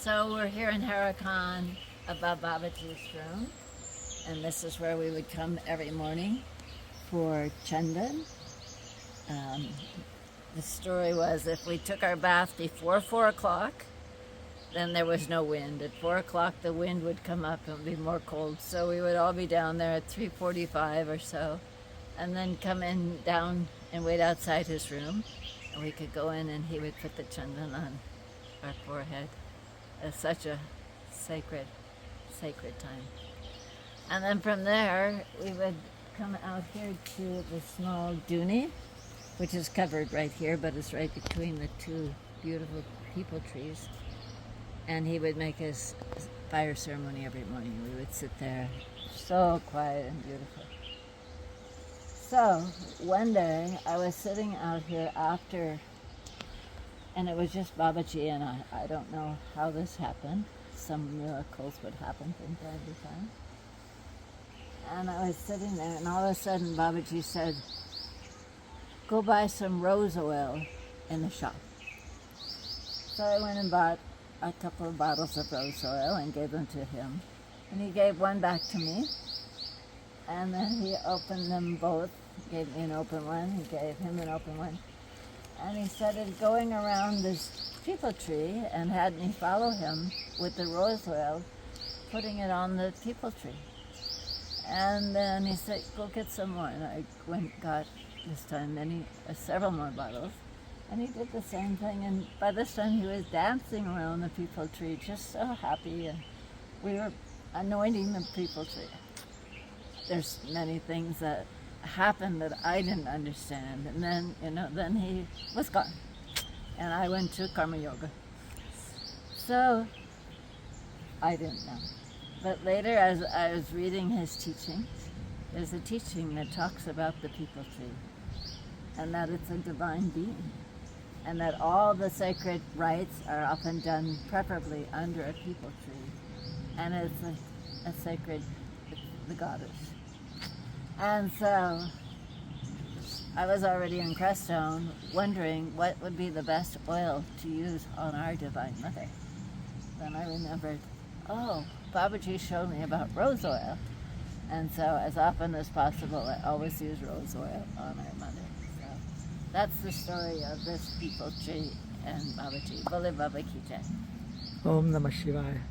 So we're here in Haidakhandi above Babaji's room, and this is where we would come every morning for Chandan. The story was if we took our bath before 4 o'clock, then there was no wind. At 4 o'clock the wind would come up and it would be more cold, so we would all be down there at 3:45 or so, and then come in down and wait outside his room, and we could go in and he would put the Chandan on our forehead. It's such a sacred time. And then from there we would come out here to the small duni, which is covered right here, but it's right between the two beautiful peepal trees. And he would make his fire ceremony every morning. We would sit there, so quiet and beautiful. So one day I was sitting out here after, and it was just Babaji and I. I don't know how this happened. Some miracles would happen from time to time. And I was sitting there, and all of a sudden Babaji said, "Go buy some rose oil in the shop." So I went and bought a couple of bottles of rose oil and gave them to him. And he gave one back to me. And then he opened them both, gave me an open one, he gave him an open one. And he started going around this peepal tree and had me follow him with the rose oil, putting it on the peepal tree. And then he said, "Go get some more." And I went and got this time several more bottles. And he did the same thing, and by this time he was dancing around the peepal tree, just so happy, and we were anointing the peepal tree. There's many things that happened that I didn't understand, and then, then he was gone, and I went to karma yoga. So, I didn't know. But later, as I was reading his teachings, there's a teaching that talks about the peepal tree, and that it's a divine being, and that all the sacred rites are often done preferably under a peepal tree, and it's a sacred, the goddess. And so I was already in Crestone wondering what would be the best oil to use on our Divine Mother. Then I remembered, Babaji showed me about rose oil, and so as often as possible I always use rose oil on our Mother. That's the story of this peepal tree and Babaji. Bole Baba Ki Jai. Om Namah Shivaya.